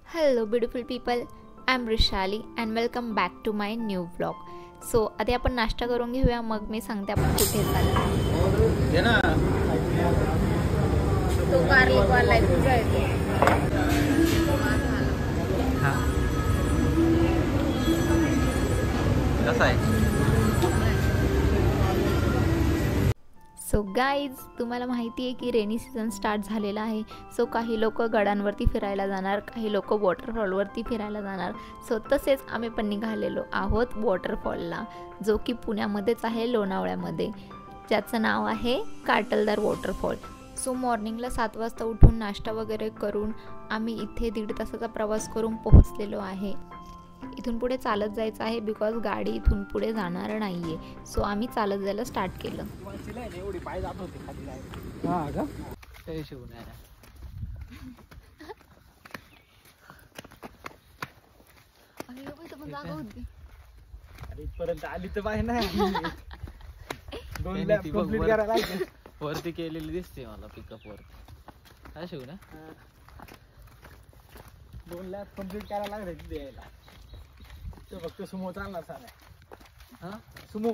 Hello beautiful people, I'm Rishali and welcome back to my new vlog. So आधी आपण नाश्ता करून घेऊया, मग मी सांगते आपण कुठे चाललो. तो गार्लिक वाला आहे तुझा आहे कसा आहे. सो गाईज, तुम्हाला माहिती आहे की रेनी सीझन स्टार्ट झालेला आहे. सो काही लोक गडांवरती फिरायला जाणार, काही लोक वॉटरफॉलवरती फिरायला जाणार. सो तसेच आम्ही पण निघालेलो आहोत वॉटरफॉलला, जो की पुण्यामध्येच आहे, लोणावळ्यामध्ये, ज्याचं नाव आहे काटलदार वॉटरफॉल. सो मॉर्निंगला 7 वाजता उठून नाश्ता वगैरे करून आम्ही इथे 1.5 तासाचा प्रवास करून पोहोचलेलो आहे. इथून पुढे चालत जायचं आहे बिकॉज गाडी इथून पुढे जाणार नाही आहे. सो आम्ही चालत जायला स्टार्ट केलं. इथपर्यंत आली तर पाहिजे ना. वरती केलेली दिसते मला पिकअप वरती. काय शिवू ना 2 लॅप कम्प्लीट करायला लागले तिथे यायला. तो फक्त सुमो चालणार सारा. हा सुमो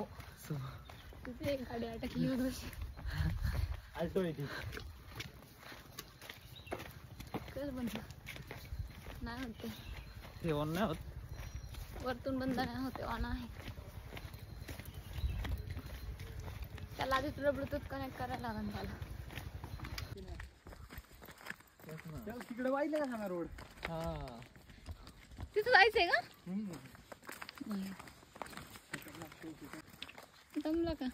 तिथे एक गाडी अटकली होती. अल्टो येते. कर बंद नाही होते, हे ऑन नाही होत, वरतून बंद नाही होते, ऑन आहे. त्याला आधी तुला ब्लूटूथ कनेक्ट करायला लागेल. त्याला तिकडे वाहिले का सांगा रोड. हा तिथं जायचंय का? जमलं का?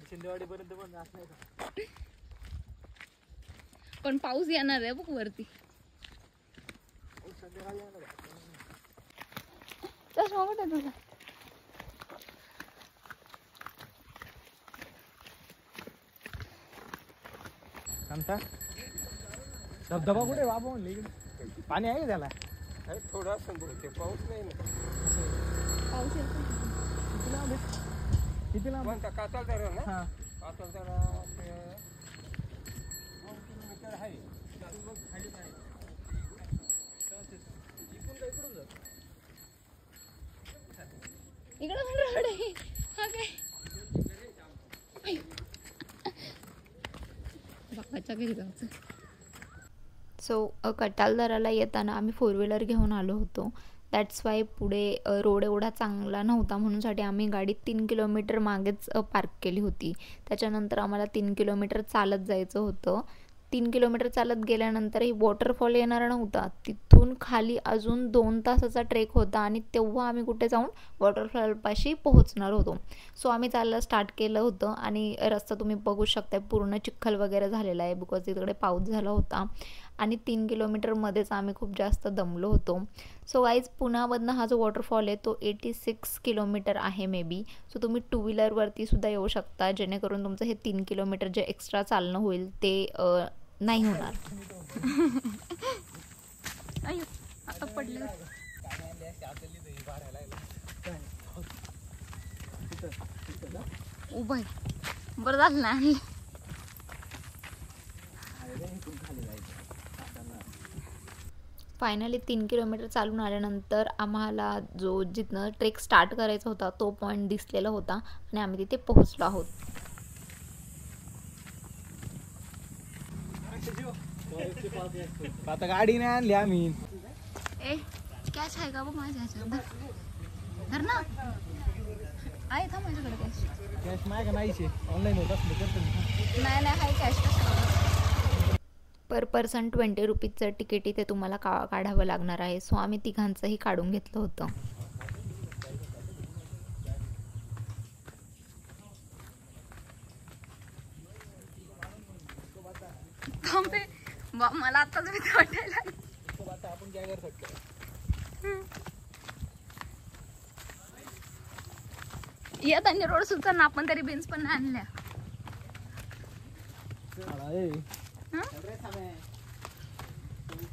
शिंदेवाडी पर्यंत पण जात नाही का. पण पाऊस येणार आहे बघ वरती. चष्मा कुठे तुझा? सांगता धबधबा कुठे बाबा म्हणले पाणी आहे त्याला. थोडा संभवते पाऊस नाही ना. पाऊस येतो किती लांब कातलदार ना. हा कातलदार 9 किलोमीटर आहे. खाली नाही इकडं पण रोड आहे. हा काय बापाच्या घरी जायचं. सो कटालदाराला येताना आम्ही 4 व्हीलर घेऊन आलो होतो. दॅट्स वाय पुढे रोड एवढा चांगला नव्हता, म्हणूनसाठी आम्ही गाडी 3 किलोमीटर मागेच पार्क केली होती. त्याच्यानंतर आम्हाला 3 किलोमीटर चालत जायचं होतं. 3 किलोमीटर चालत गेल्यानंतर वॉटरफॉल येणार नव्हता. तिथून खाली अजून 2 तासाचा ट्रेक होता आणि तेव्हा आम्ही कुठे जाऊन वॉटरफॉलपाशी पोहोचणार होतो. सो आम्ही चालायला स्टार्ट केलं होतं आणि रस्ता तुम्ही बघू शकता पूर्ण चिखल वगैरे झालेला आहे बिकॉज तिकडे पाऊस झाला होता. आणि 3 किलोमीटरमध्येच आम्ही खूप जास्त दमलो होतो. सो गाईज, पुण्यामधनं हा जो वॉटरफॉल आहे तो 86 किलोमीटर आहे मे बी. सो तुम्ही 2 व्हीलरवरती सुद्धा येऊ शकता, जेणेकरून तुमचं हे 3 किलोमीटर जे एक्स्ट्रा चालणं होईल ते नाही होणार. आता पडलं उभं आहे. बरं झालं नाही. फायनली 3 किलोमीटर चालून आल्यानंतर आम्हाला जो जिथनं ट्रेक स्टार्ट करायचा होता तो पॉईंट दिसलेला होता आणि आम्ही तिथे पोहोचलो आहोत. आता गाडी नाही आणली आम्ही. ए कॅश आहे का बघ माझ्या ह्याच्यात. धर ना. आहे था माझ्याकडे कॅश. कॅश माय का नाहीचे ऑनलाईन होत असलं करतो. नाही आहे कॅश. पर पर्सन 20 रुपीजचं तिकीट इथे तुम्हाला काढावं लागणार आहे. सो आम्ही तिघांचंही काढून घेतलं होतं. मला आताच भीती वाटायला. आपण काय कर सकतो. येत आणि रोड सुचना, आपण तरी बेन्स पण नाही आणल्या.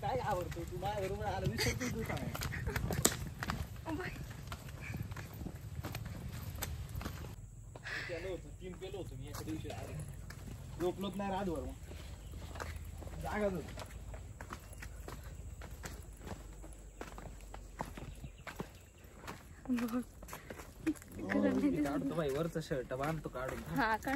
काय आवडतो तू माझ्या बरोबर आला विसरतो तू काय. होतं 3 पेलो होतो मी एका दिवशी. झोपलोच नाही रातभर, मग जागाच होतो. काढतो बाई वरचं शर्ट बांधतो काढून. हा का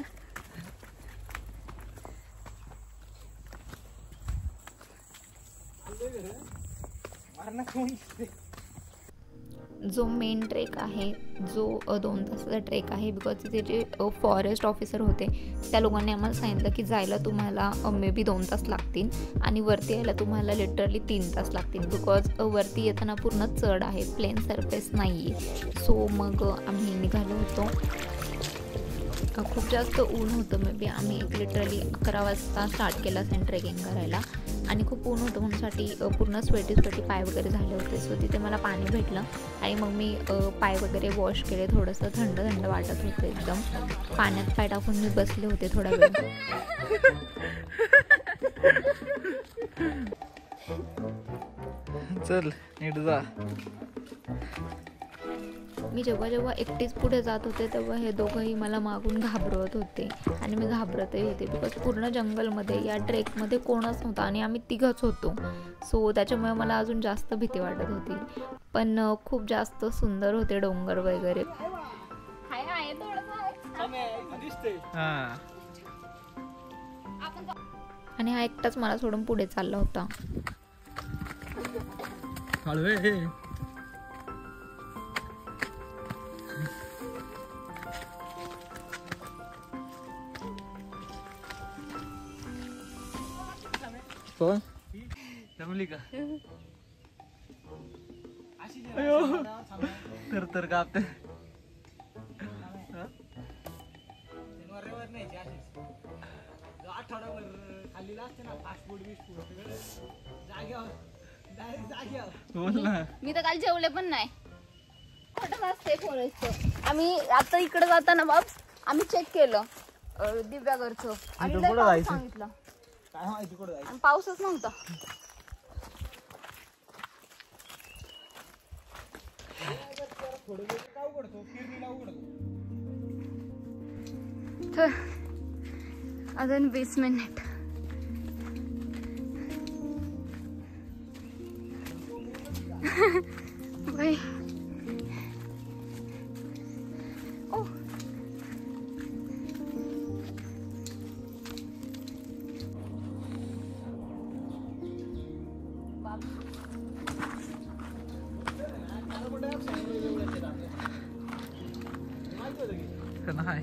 जो मेन ट्रेक आहे जो 2 तासाचा ट्रेक आहे बिकॉज तिथे जे फॉरेस्ट ऑफिसर होते त्या लोकांनी आम्हाला सांगितलं की जायला तुम्हाला मे बी 2 तास लागतील आणि वरती यायला तुम्हाला लिटरली 3 तास लागतील बिकॉज वरती येताना पूर्ण चढ आहे, प्लेन सरफेस नाही आहे. सो मग आम्ही निघालो होतो. खूप जास्त ऊन होतं, मे बी आम्ही लिटरली 11 वाजता स्टार्ट केला असेल ट्रेकिंग करायला आणि खूप ऊन होतं म्हणूनसाठी पूर्ण स्वेटी पाय वगैरे झाले होते. सो तिथे मला पाणी भेटलं आणि मग मी पाय वगैरे वॉश केले. थोडंसं थंड थंड वाटत होतं एकदम. पाण्यात पाय टाकून मी बसले होते थोडा वेळ. चल नीट जा. मी जेव्हा एकटीच पुढे जात होते तेव्हा हे दोघंही मला मागून घाबरवत होते आणि मी घाबरतही होते बिकॉज पूर्ण जंगलमध्ये या ट्रेकमध्ये कोणच नव्हतं आणि आम्ही तिघंच होतो. सो त्याच्यामुळे मला अजून जास्त भीती वाटत होती. पण खूप जास्त सुंदर होते डोंगर वगैरे. आणि हा एकटाच मला सोडून पुढे चालला होता. कोण जमली का? तर कापते. आठवड्यावर खाल्लेला असते ना फास्ट फूड जाग्यावर बोल ना. मी तर काल जेवले पण नाही. कुठं असते फॉरेस्ट. आम्ही आता इकडे जाताना बाब आम्ही चेक केलं दिव्यागरचं आणि लय पाऊस सांगितलं. काय माहिती कुठं जायचं. आणि पाऊसच नव्हता. अजून 20 मिनिट. बाई नाही.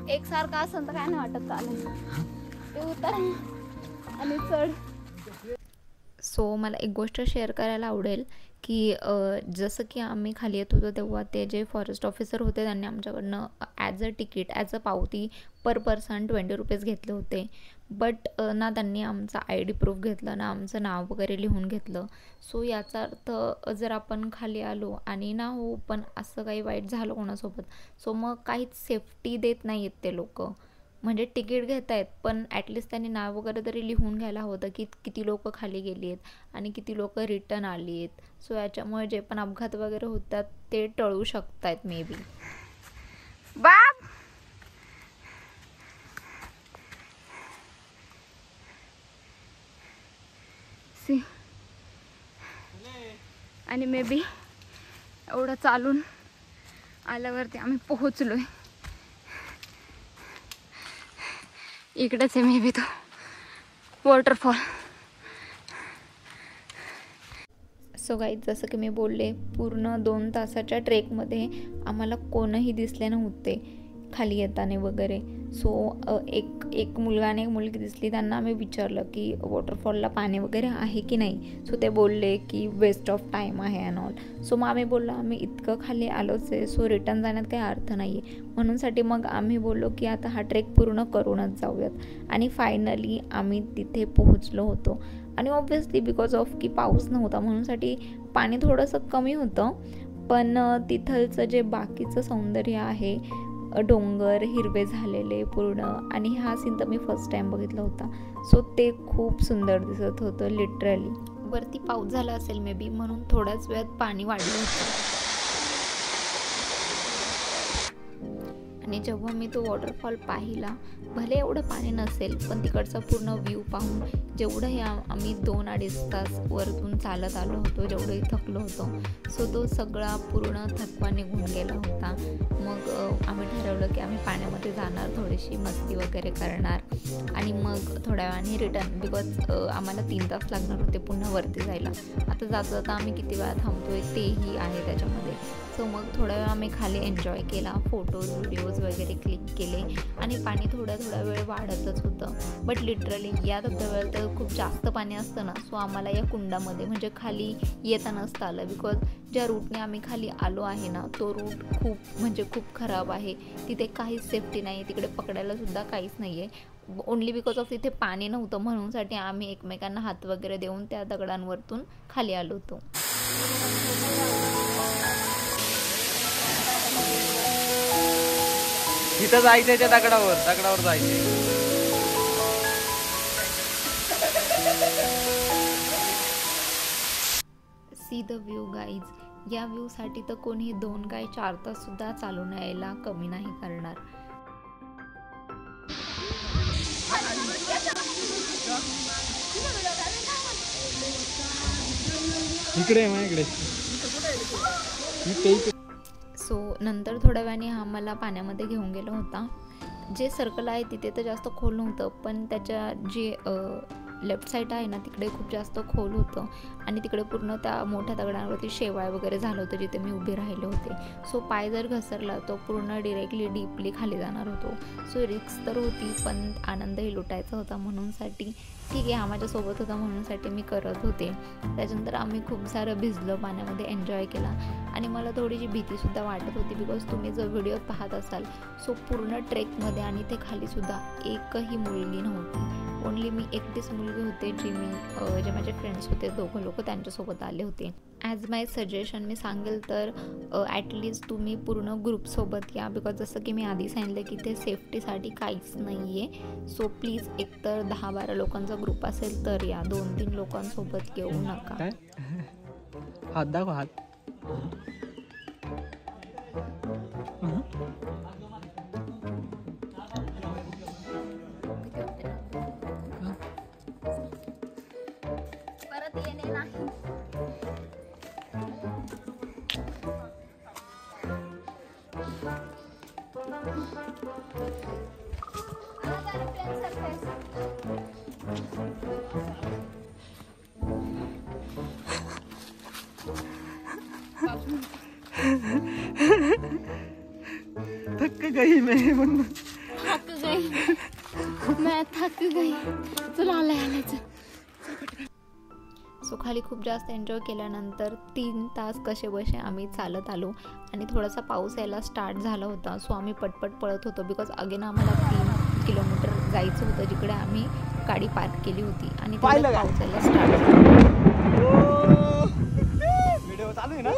एकसारखा असं तर काय नाही वाटत चालेल ते उतर आणि चढ. सो मला एक गोष्ट शेअर करायला आवडेल की जसं की आम्ही खाली येत होतो तेव्हा ते जे फॉरेस्ट ऑफिसर होते त्यांनी आमच्याकडनं as a ticket as a पावती पर पर्सन 20 रुपीज घेतले होते. बट ना त्यांनी आमचा ID प्रूफ घेतला ना आमचं नाव वगैरे लिहून घेतलं. सो याचा अर्थ जर आपण खाली आलो आणि ना हो पण असं काही वाईट झालं कोणासोबत सो मग काहीच सेफ्टी देत नाही आहेत ते लोक. म्हणजे तिकीट घेत आहेत पण ॲटलिस्ट त्यांनी नाव वगैरे तरी लिहून घ्यायला होतं की किती लोक खाली गेली आहेत आणि किती लोक रिटर्न आली आहेत. सो याच्यामुळे जे पण अपघात वगैरे होतात ते टळू शकत आहेत मे बी. बाप सी आणि मे बी एवढं चालून आल्यावरती आम्ही पोहोचलोय. इकडेच आहे मे बी तो वॉटरफॉल. सो गाईज जसं की मी बोलले पूर्ण 2 तासाच्या ट्रेकमध्ये आम्हाला कोणही दिसले नव्हते खाली येताना वगैरे. सो एक मुलगा आणि एक मुलगी दिसली. त्यांना आम्ही विचारलं की वॉटरफॉलला पाणी वगैरे आहे की नाही. सो ते बोलले की वेस्ट ऑफ टाईम आहे अँड ऑल. सो मग आम्ही बोललो आम्ही इतकं खाली आलोच आहे सो रिटर्न जाण्यात काही अर्थ नाही आहे. म्हणूनसाठी मग आम्ही बोललो की आता हा ट्रेक पूर्ण करूनच जाऊयात. आणि फायनली आम्ही तिथे पोहोचलो होतो. आणि ऑब्व्हियसली बिकॉज ऑफ की पाऊस नव्हता म्हणूनसाठी पाणी थोडंसं कमी होतं. पण तिथलचं जे बाकीचं सौंदर्य आहे डोंगर हिरवे झालेले पूर्ण आणि हा सीन तर मी फर्स्ट टाईम बघितला होता. सो ते खूप सुंदर दिसत होतं लिटरली. वरती पाऊस झाला असेल मे बी, म्हणून थोड्याच वेळात पाणी वाढलं होतं. आणि जेव्हा मी तो वॉटरफॉल पाहिला, भले एवढं पाणी नसेल पण तिकडचा पूर्ण व्ह्यू पाहून जेवढं हे आम्ही 2-2.5 तास वरतून चालत आलो होतो, जेवढंही थकलो होतो, सो तो सगळा पूर्ण थकवा निघून गेला होता. मग आम्ही ठरवलं की आम्ही पाण्यामध्ये जाणार, थोडीशी मस्ती वगैरे करणार आणि मग थोड्या वेळाने रिटर्न, बिकॉज आम्हाला 3 तास लागणार होते पुन्हा वरती जायला. आता जाता आम्ही किती वेळा थांबतोय तेही आहे त्याच्यामध्ये. सो मग थोडा वेळ आम्ही खाली एन्जॉय केला, फोटोज व्हिडिओज वगैरे क्लिक केले आणि पाणी थोडा वेळ वाढतच होतं. बट लिटरली या धबधब्याला तर खूप जास्त पाणी असतं ना, सो आम्हाला या कुंडामध्ये म्हणजे खाली येता नसतं आलं, बिकॉज ज्या रूटने आम्ही खाली आलो आहे ना, तो रूट खूप खराब आहे. तिथे काहीच सेफ्टी नाही, तिकडे पकडायला सुद्धा काहीच नाही आहे. ओन्ली बिकॉज ऑफ तिथे पाणी नव्हतं म्हणूनसाठी आम्ही एकमेकांना हात वगैरे देऊन त्या दगडांवरतून खाली आलो होतो. तिथं जायचंय त्या दगडावर जायचंय. See the view guys. या व्ह्यूसाठी तर कोणी 2 काय 4 तास सुद्धा चालून यायला कमी नाही करणार. इकडे माझ्याकडे. सो नंतर थोड्या वेळाने हा मला पाण्यामध्ये घेऊन गेला होता. जे सर्कल आहे तिथे तर जास्त खोल नव्हतं, पण त्याच्या जे लेफ्ट साईड आहे ना तिकडे खूप जास्त खोल होतं आणि तिकडे पूर्ण त्या मोठ्या दगडांवरती शेवाळ वगैरे झालं होतं जिथे मी उभे राहिले होते. सो पाय जर घसरला तो पूर्ण डिरेक्टली डीपली खाली जाणार होतो. सो रिस्क तर होती पण आनंदही लुटायचा होता म्हणूनसाठी ठीक आहे, हा माझ्यासोबत होता म्हणूनसाठी मी करत होते. त्याच्यानंतर आम्ही खूप सारं भिजलो, पाण्यामध्ये एन्जॉय केला आणि मला थोडीशी भीतीसुद्धा वाटत होती, बिकॉज तुम्ही जर व्हिडिओ पाहत असाल सो पूर्ण ट्रेकमध्ये आणि ते खालीसुद्धा एकही मुलगी नव्हती. ओन्ली मी एकटीच मुलगी होते, जे माझे फ्रेंड्स होते 2 लोक त्यांच्यासोबत आले होते. ॲज माय सजेशन मी सांगेल तर ॲटलिस्ट तुम्ही पूर्ण ग्रुपसोबत या, बिकॉज जसं की मी आधी सांगितलं की ते सेफ्टीसाठी काहीच नाही आहे. सो प्लीज एकतर 10-12 लोकांचा ग्रुप असेल तर या, 2-3 लोकांसोबत येऊ नका. हात दाखव, हात. परत येणे नाही. थक गई मैं थक गई. चला आलायचं. सो खाली खूप जास्त एन्जॉय केल्यानंतर 3 तास कसे बसे आम्ही चालत आलो आणि थोडासा पाऊस यायला स्टार्ट झाला होता. सो आम्ही पटपट पळत होतो, बिकॉज अगेन आम्हाला 3 किलोमीटर जायचं होतं जिकडे आम्ही गाडी पार्क केली होती आणि पाऊस यायला स्टार्ट झाला. व्हिडिओ चालू आहे ना.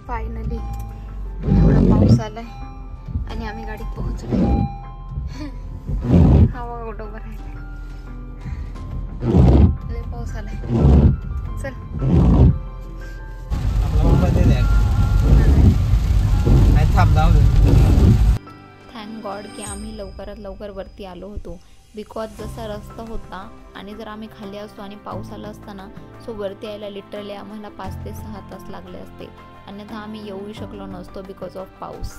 फायनली एवढा पाऊस आलाय आणि आम्ही गाडीत पोहोचलो. हवा उडवून राहिला, पाऊस आलाय. चल थँक गॉड की आम्ही लवकरात लवकर वरती आलो होतो, बिकॉज जसा रस्ता होता आणि जर आम्ही खाली असतो आणि पाऊस आला असताना सो वरती यायला लिटरली आम्हाला 5 ते 6 तास लागले असते, अन्यथा आम्ही येऊही शकलो नसतो बिकॉज ऑफ पाऊस.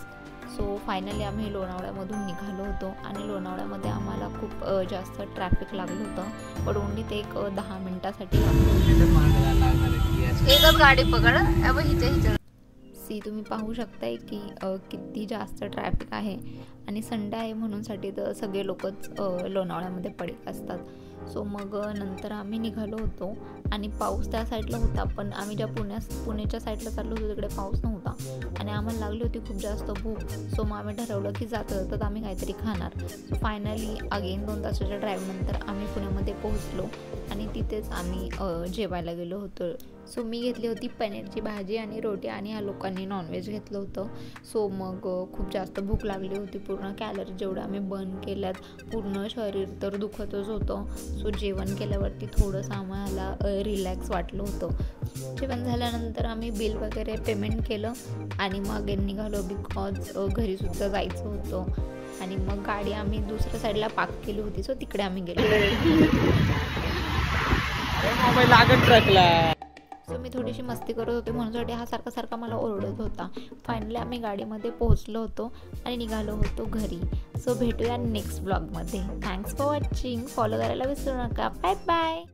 सो फायनली आम्ही लोणावळ्यामधून निघालो होतो आणि लोणावळ्यामध्ये आम्हाला खूप जास्त ट्रॅफिक लागलं होतं, पण ओन्ली ते एक 10 मिनिटासाठी एकच गाडी पकड. सी तुम्ही पाहू शकताय की किती जास्त ट्रॅफिक आहे आणि संडे आहे म्हणूनसाठी तर सगळे लोकच लोणावळ्यामध्ये पडीक असतात. सो मग नंतर आम्ही निघालो होतो आणि पाऊस त्या साईडला होता, पण आम्ही ज्या पुण्याच्या साईडला चाललो होतो तिकडे पाऊस नव्हता आणि आम्हाला लागली होती खूप जास्त भूक. सो मग आम्ही ठरवलं की जाता आम्ही काहीतरी खाणार. सो फायनली अगेन 2 तासाच्या ड्राईव्हनंतर आम्ही पुण्यामध्ये पोहोचलो आणि तिथेच आम्ही जेवायला गेलो होतो. सो मी घेतली होती पनीरची भाजी आणि रोटी आणि ह्या लोकांनी नॉनव्हेज घेतलं होतं. सो मग खूप जास्त भूक लागली होती, पूर्ण कॅलरी जेवढं आम्ही बर्न केल्यात, पूर्ण शरीर तर दुखतच होतं. सो जेवण केल्यावरती थोडंसं आम्हाला रिलॅक्स वाटलं होतं. जेवण झाल्यानंतर आम्ही बिल वगैरे पेमेंट केलं आणि मग अगेन निघालो, बिकॉज घरीसुद्धा जायचं होतं. आणि मग गाडी आम्ही दुसऱ्या साईडला पार्क केली होती, सो तिकडे आम्ही गेलो. मोबाईल लागत ट्रकला. सो मी थोडीशी मस्ती करत होते म्हणूनसाठी हा सारखा मला ओरडत होता. फायनली आम्ही गाडीमध्ये पोहोचलो होतो आणि निघालो होतो घरी. सो भेटूया नेक्स्ट ब्लॉगमध्ये. Thanks for watching. फॉलो करायला विसरू नका. Bye bye.